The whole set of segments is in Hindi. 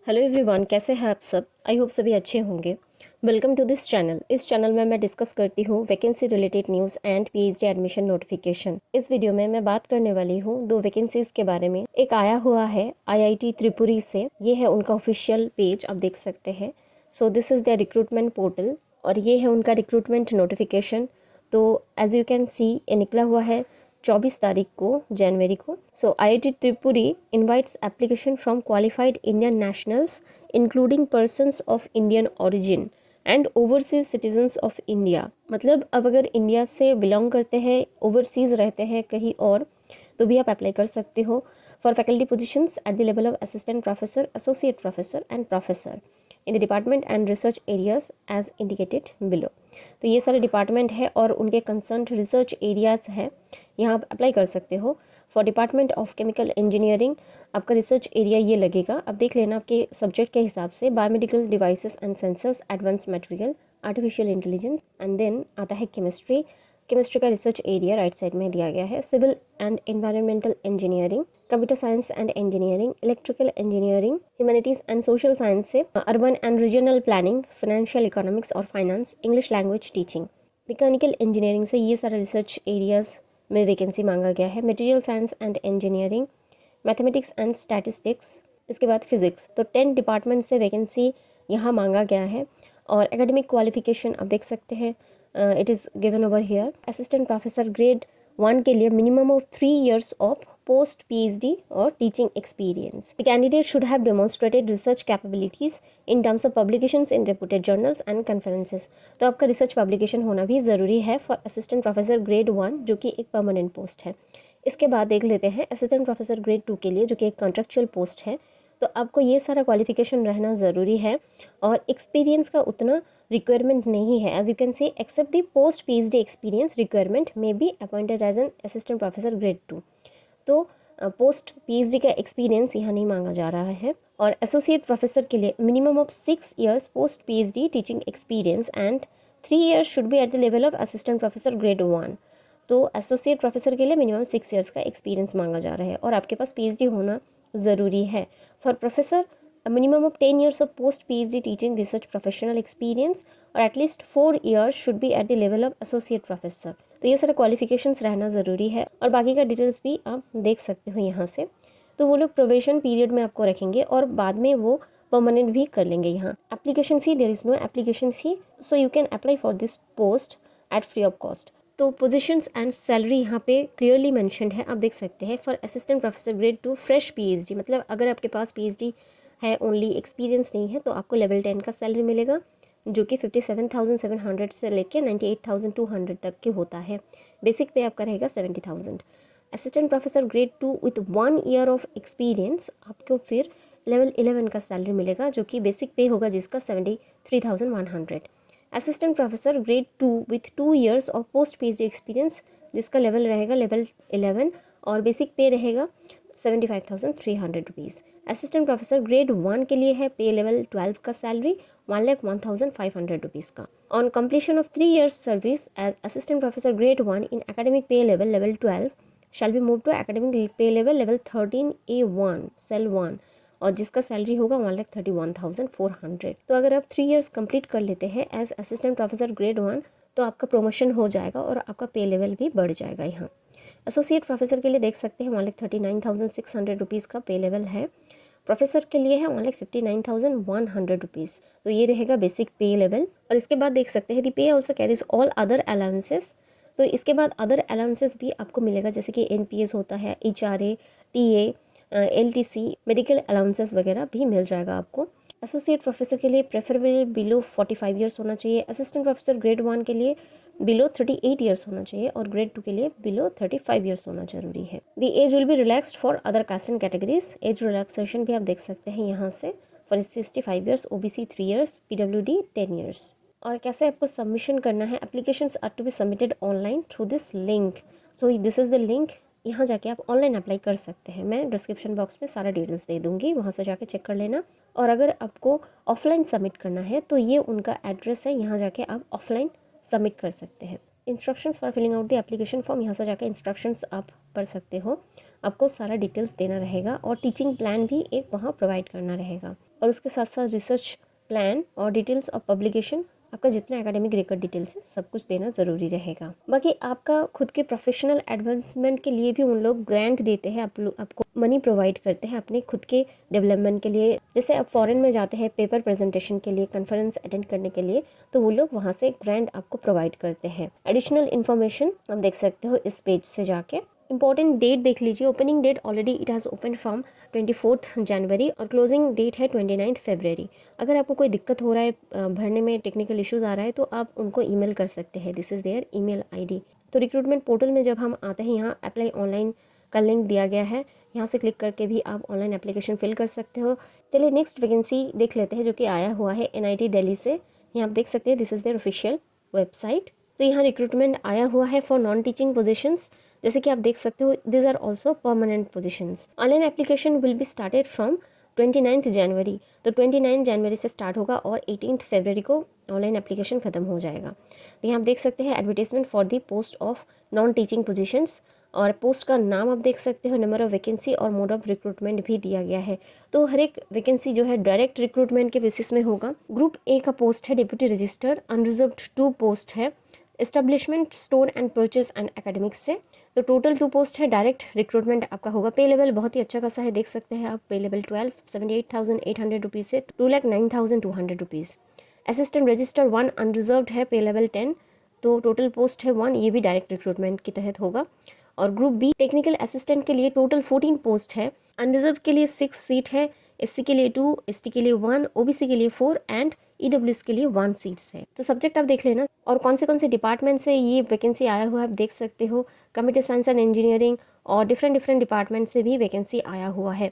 हेलो एवरीवन, कैसे हैं आप सब। आई होप सभी अच्छे होंगे। Welcome to this channel. इस चैनल में मैं डिस्कस करती हूँ vacancy related news and PhD admission notification. इस वीडियो में मैं बात करने वाली हूँ दो वैकेंसीज के बारे में। एक आया हुआ है आईआईटी त्रिपुरी से, ये है उनका ऑफिशियल पेज, आप देख सकते हैं। सो this is the recruitment portal और ये है उनका रिक्रूटमेंट नोटिफिकेशन। तो एज यू कैन सी, ये निकला हुआ है 24 तारीख को, जनवरी को। सो IIT Tripuri invites application from qualified Indian nationals including persons of Indian origin and overseas citizens of India. मतलब अब अगर इंडिया से बिलोंग करते हैं, ओवरसीज रहते हैं कहीं और, तो भी आप अप्लाई कर सकते हो for faculty positions at the level of assistant professor, associate professor and professor in the department and research areas as indicated below. तो ये सारे डिपार्टमेंट है और उनके कंसर्न रिसर्च एरियाज है, यहाँ आप अप्लाई कर सकते हो। For department of chemical engineering आपका रिसर्च एरिया ये लगेगा, आप देख लेना आपके सब्जेक्ट के हिसाब से। Biomedical devices and sensors, advance material, artificial intelligence, and then आता है केमिस्ट्री। केमिस्ट्री का रिसर्च एरिया राइट साइड में दिया गया है। Civil and environmental engineering, computer science and engineering, electrical engineering, humanities and social science से urban and regional planning, financial economics और finance, English language teaching. Mechanical engineering से ये सारा रिसर्च एरियाज में वैकेंसी मांगा गया है। Material science and engineering, mathematics and statistics, इसके बाद फिजिक्स। तो 10 डिपार्टमेंट से वैकेंसी यहाँ मांगा गया है। और एकेडमिक क्वालिफिकेशन आप देख सकते हैं, it is given over here. Assistant professor grade 1 के लिए minimum of 3 years of post PhD और teaching experience. The candidate should have demonstrated research capabilities in terms of publications in reputed journals and conferences. तो आपका रिसर्च पब्लिकेशन होना भी ज़रूरी है फॉर असिस्टेंट प्रोफेसर ग्रेड 1, जो कि एक परमानेंट पोस्ट है। इसके बाद देख लेते हैं असिस्टेंट प्रोफेसर ग्रेड 2 के लिए, जो कि एक कॉन्ट्रेक्चुअल पोस्ट है। तो आपको ये सारा क्वालिफिकेशन रहना ज़रूरी है और एक्सपीरियंस का उतना रिक्वायरमेंट नहीं है। As you can see, except the post PhD experience requirement may be appointed as an assistant professor grade 2। तो पोस्ट पीएचडी का एक्सपीरियंस यहाँ नहीं मांगा जा रहा है। और एसोसिएट प्रोफेसर के लिए minimum of 6 years post PhD teaching experience and 3 years should be at the level of assistant professor grade 1। तो एसोसिएट प्रोफेसर के लिए मिनिमम 6 years का एक्सपीरियंस मांगा जा रहा है और आपके पास पीएचडी होना ज़रूरी है। For professor minimum of 10 years of post PhD teaching research professional experience और at least 4 years should be at the level of associate professor. तो ये सारे क्वालिफिकेशंस रहना ज़रूरी है और बाकी का डिटेल्स भी आप देख सकते हो यहाँ से। तो वो लोग प्रोबेशन पीरियड में आपको रखेंगे और बाद में वो परमानेंट भी कर लेंगे। यहाँ application fee, there is no application fee, so you can apply for this post at free of cost. तो पोजीशंस एंड सैलरी यहाँ पे क्लियरली मेंशन्ड है, आप देख सकते हैं। For assistant professor grade 2 fresh PhD, मतलब अगर आपके पास पीएचडी है, ओनली एक्सपीरियंस नहीं है, तो आपको लेवल 10 का सैलरी मिलेगा, जो कि 57,700 से लेके 98,200 तक के होता है। बेसिक पे आपका रहेगा 70,000। Assistant professor grade 2 with 1 year of experience, आपको फिर लेवल 11 का सैलरी मिलेगा, जो कि बेसिक पे होगा जिसका 73,100। Assistant professor grade 2 with 2 years of post PhD experience, जिसका लेवल रहेगा लेवल 11 और बेसिक पे रहेगा 75,300 रुपीज़। असिस्टेंट प्रोफेसर ग्रेड 1 के लिए है पे लेवल 12 का सैलरी 1,01,500 रुपीज़ का। On completion of 3 years service as assistant professor grade 1 in academic pay level 12 shall be move to academic pay level 13A1 cell 1, और जिसका सैलरी होगा 1,31,400। तो अगर आप 3 years कंप्लीट कर लेते हैं एज असिस्टेंट प्रोफेसर ग्रेड 1, तो आपका प्रमोशन हो जाएगा और आपका पे लेवल भी बढ़ जाएगा। यहाँ एसोसिएट प्रोफेसर के लिए देख सकते हैं 1,39,600 रुपीज़ का पे लेवल है। प्रोफेसर के लिए है 1,59,100 रुपीज़। तो ये रहेगा बेसिक पे लेवल। और इसके बाद देख सकते हैं दी पे also carries all other allowances. तो इसके बाद अदर अलाउंसेस भी आपको मिलेगा, जैसे कि एनपीएस होता है, HRA, TA, LTC, medical allowances वगैरह भी मिल जाएगा आपको। एसोसिएट प्रोफेसर के लिए प्रेफरेबली बिलो 45 years होना चाहिए। असिस्टेंट प्रोफेसर ग्रेड 1 के लिए बिलो 38 years होना चाहिए और ग्रेड 2 के लिए बिलो 35 years होना जरूरी है। The age will be relaxed for other caste and categories. Age relaxation भी आप देख सकते हैं यहाँ से। फॉर 65 years, ओबीसी 3 years, पीडब्ल्यूडी 10 years। और कैसे आपको सबमिशन करना है, applications are to be submitted online through this link. So this is the link, यहाँ जाके आप ऑनलाइन अप्लाई कर सकते हैं। मैं डिस्क्रिप्शन बॉक्स में सारा डिटेल्स दे दूँगी, वहाँ से जाके चेक कर लेना। और अगर आपको ऑफलाइन सबमिट करना है तो ये उनका एड्रेस है, यहाँ जाके आप ऑफलाइन सबमिट कर सकते हैं। Instructions for filling out the application form, यहाँ से जाके इंस्ट्रक्शंस आप पढ़ सकते हो। आपको सारा डिटेल्स देना रहेगा और टीचिंग प्लान भी एक वहाँ प्रोवाइड करना रहेगा। और उसके साथ साथ रिसर्च प्लान और डिटेल्स ऑफ पब्लिकेशन, आपका जितना एकेडमिक रिकॉर्ड डिटेल्स है सब कुछ देना ज़रूरी रहेगा। बाकी आपका खुद के प्रोफेशनल एडवांसमेंट के लिए भी उन लोग ग्रांट देते हैं, आपको मनी प्रोवाइड करते हैं अपने खुद के डेवलपमेंट के लिए। जैसे आप फॉरेन में जाते हैं पेपर प्रेजेंटेशन के लिए, कॉन्फ्रेंस अटेंड करने के लिए, तो वो लोग वहाँ से ग्रांट आपको प्रोवाइड करते हैं। एडिशनल इन्फॉर्मेशन आप देख सकते हो इस पेज से जाके। इंपॉर्टेंट डेट देख लीजिए, opening date already it has open from 24 January और क्लोजिंग डेट है 29 फरवरी। अगर आपको कोई दिक्कत हो रहा है भरने में, टेक्निकल इश्यूज आ रहा है, तो आप उनको ईमेल कर सकते हैं। This is there email ID. तो रिक्रूटमेंट पोर्टल में जब हम आते हैं, यहाँ अप्लाई ऑनलाइन का लिंक दिया गया है, यहाँ से क्लिक करके भी आप ऑनलाइन एप्लीकेशन फिल कर सकते हो। चलिए नेक्स्ट वैकेंसी देख लेते हैं जो कि आया हुआ है NIT दिल्ली से। यहाँ आप देख सकते हैं this is there official website. तो यहाँ रिक्रूटमेंट आया हुआ है फॉर नॉन टीचिंग पोजीशंस। जैसे कि आप देख सकते हो this are also permanent positions. Online application will be started from 29 January. तो 29 जनवरी से स्टार्ट होगा और 18 फरवरी को ऑनलाइन एप्लीकेशन खत्म हो जाएगा। तो यहाँ आप देख सकते हैं advertisement for the post of non teaching positions, और पोस्ट का नाम आप देख सकते हो, नंबर ऑफ वैकेंसी और मोड ऑफ रिक्रूटमेंट भी दिया गया है। तो हर एक वैकेंसी जो है डायरेक्ट रिक्रूटमेंट के बेसिस में होगा। ग्रुप ए का पोस्ट है डिप्यूटी रजिस्टर, अनरिजर्व्ड 2 पोस्ट है establishment store and purchase and academics से। तो टोटल 2 पोस्ट है, डायरेक्ट रिक्रूटमेंट आपका होगा। पे लेवल बहुत ही अच्छा खासा है, देख सकते हैं आप। पे लेवल 12 78,800 रुपीज़ से 2,09,200 रुपीज़। असिस्टेंट रजिस्टर 1 अनरिजर्व्ड है, पे लेवल 10। तो टोटल पोस्ट है 1, ये भी डायरेक्ट रिक्रूटमेंट के तहत होगा। और ग्रुप बी टेक्निकल असिस्टेंट के लिए टोटल 14 पोस्ट है, अनरिजर्व के लिए 6 सीट है, SC के लिए 2, ST के लिए 1, OBC के लिए 4 एंड EWS के लिए 1 सीट्स है। तो सब्जेक्ट आप देख लेना और कौन से डिपार्टमेंट से ये वैकेंसी आया हुआ है आप देख सकते हो। कंप्यूटर साइंस एंड इंजीनियरिंग और डिफरेंट डिपार्टमेंट से भी वैकेंसी आया हुआ है।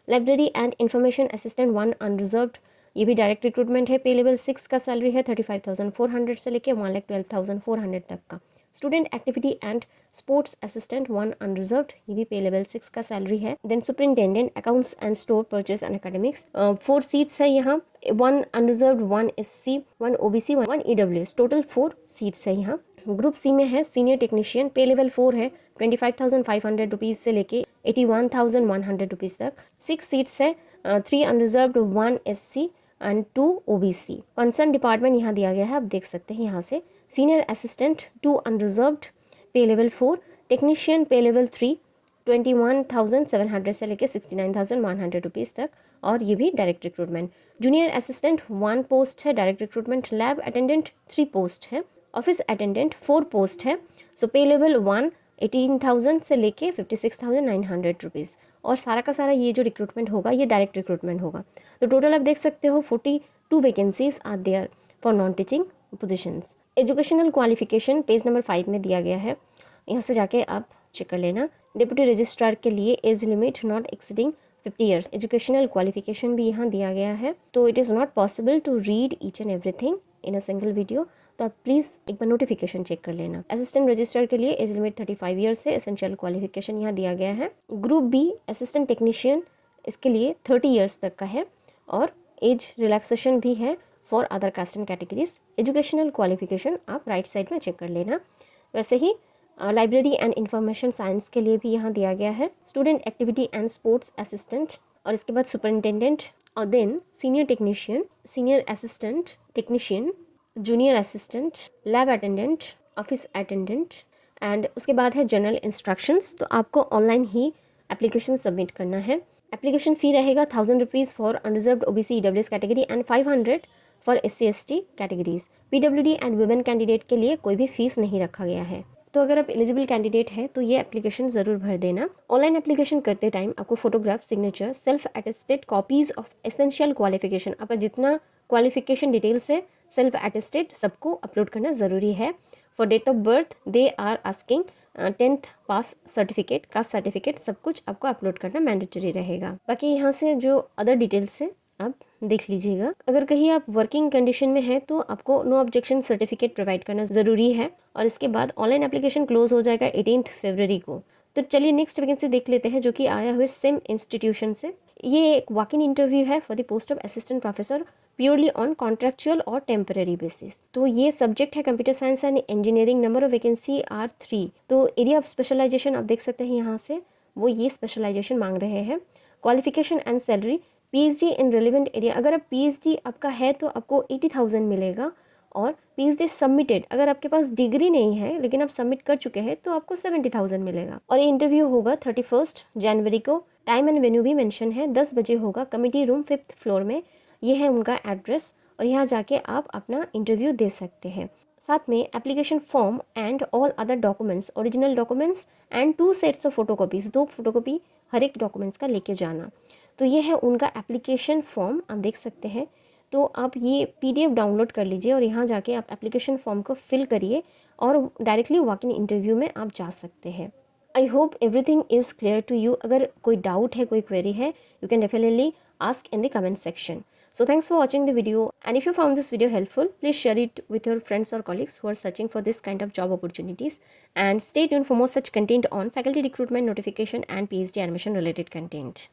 Library and information assistant 1 unreserved, ये भी डायरेक्ट रिक्रूटमेंट है। पे लेवल 6 का सैलरी है 35,400 से लेकर 1,12,400 तक का। Student activity and sports assistant 1 unreserved, ये भी पे लेवल 6 का सैलरी है। Then superintendent accounts and store purchase and academics 4 seats है यहाँ, 1 unreserved, 1 SC, 1 OBC, 1 EWS, total 4 seats है यहाँ। ग्रुप सी में है सीनियर टेक्नीशियन, पे लेवल 4 है 25,500 रुपीज़ से लेके 81,100 रुपीज़ तक। 6 सीट्स है, 3 unreserved, 1 SC and 2 OBC। Concern department यहाँ दिया गया है, आप देख सकते हैं यहाँ से। सीनियर असिस्टेंट 2 अनरिजर्व्ड, पे लेवल 4, टेक्नीशियन पे लेवल 3 21,700 से लेकर 69,100 रुपीज़ तक, और ये भी direct recruitment. Junior assistant 1 post है, direct recruitment. Lab attendant 3 post है, ऑफिस अटेंडेंट 4 पोस्ट है। सो पे लेवल 1 18,000 से लेके 56,900 रुपीज़, और सारा का सारा ये जो रिक्रूटमेंट होगा ये डायरेक्ट रिक्रूटमेंट होगा। तो टोटल आप देख सकते हो 42 vacancies are there for non teaching positions. Educational qualification page number 5 में दिया गया है, यहाँ से जाके आप चेक कर लेना। डिप्टी रजिस्ट्रार के लिए age limit not exceeding 50 years. Educational qualification भी यहाँ दिया गया है। तो it is not possible to read each and everything in a single video, तो आप प्लीज़ एक बार नोटिफिकेशन चेक कर लेना। असिस्टेंट रजिस्ट्रार के लिए एज लिमिट 35 ईयर्स है, एसेंशियल क्वालिफिकेशन यहाँ दिया गया है। ग्रुप बी असिस्टेंट टेक्नीशियन, इसके लिए 30 ईयर्स तक का है, और एज रिलैक्सेशन भी है for other caste and categories. Educational qualification आप राइट साइड में चेक कर लेना। वैसे ही लाइब्रेरी एंड इंफॉर्मेशन साइंस के लिए भी यहाँ दिया गया है। Student activity and sports assistant, और इसके बाद सुपरिंटेंडेंट, और then senior technician, senior assistant technician, junior assistant, lab attendant, office attendant, and उसके बाद है जनरल इंस्ट्रक्शंस। तो आपको ऑनलाइन ही एप्लीकेशन सबमिट करना है। एप्लीकेशन फ़ी रहेगा 1,000 rupees for unreserved OBC EWS category and 500 for SC ST categories. PWD and women candidate के लिए कोई भी फीस नहीं रखा गया है। तो अगर आप एलिजिबल कैंडिडेट है तो ये एप्लीकेशन ज़रूर भर देना। ऑनलाइन एप्लीकेशन करते टाइम आपको photograph, signature, self attested copies of essential qualification, आपका जितना क्वालिफिकेशन डिटेल्स है सेल्फ अटेस्टेड सबको अपलोड करना ज़रूरी है। For date of birth they are asking 10th pass certificate, caste certificate, सब कुछ आपको अपलोड करना मैंडेटरी रहेगा। बाकी यहाँ से जो अदर डिटेल्स है आप देख लीजिएगा। अगर कहीं आप वर्किंग कंडीशन में हैं तो आपको नो ऑब्जेक्शन सर्टिफिकेट प्रोवाइड करना ज़रूरी है, और इसके बाद ऑनलाइन एप्लीकेशन क्लोज हो जाएगा 18 फरवरी को। तो चलिए नेक्स्ट वैकेंसी देख लेते हैं जो कि आया हुआ सेम इंस्टीट्यूशन से। ये एक वॉक इन इंटरव्यू है for the post of assistant professor purely on contractual और टेम्पररी बेसिस। तो ये सब्जेक्ट है computer science and engineering. Number of vacancy are 3। तो एरिया ऑफ स्पेशलाइजेशन आप देख सकते हैं यहाँ से, वो ये स्पेशलाइजेशन मांग रहे हैं। Qualification and salary PhD in relevant area, अगर आप पीएचडी आपका है तो आपको 80,000 मिलेगा, और पीएचडी सबमिटेड, अगर आपके पास डिग्री नहीं है लेकिन आप सबमिट कर चुके हैं तो आपको 70,000 मिलेगा। और ये इंटरव्यू होगा 31 जनवरी को। टाइम एंड वेन्यू भी मेंशन है, 10 बजे होगा, कमिटी रूम 5th फ्लोर में। ये है उनका एड्रेस, और यहाँ जाके आप अपना इंटरव्यू दे सकते हैं। साथ में application form and all other documents, original documents and 2 sets of photocopies, 2 photocopy हर एक डॉक्यूमेंट्स का लेके जाना। तो ये है उनका एप्लीकेशन फॉर्म, आप देख सकते हैं। तो आप ये पीडीएफ डाउनलोड कर लीजिए और यहाँ जाके आप एप्लीकेशन फॉर्म को फिल करिए और डायरेक्टली वॉक इन इंटरव्यू में आप जा सकते हैं। I hope everything is clear to you. अगर कोई डाउट है, कोई क्वेरी है, you can definitely ask in the comment section. So thanks for watching the video, and if you found this video helpful, please share it with your friends or colleagues who are searching for this kind of job opportunities, and stay tuned for more such content on faculty recruitment, notification and PhD admission related content.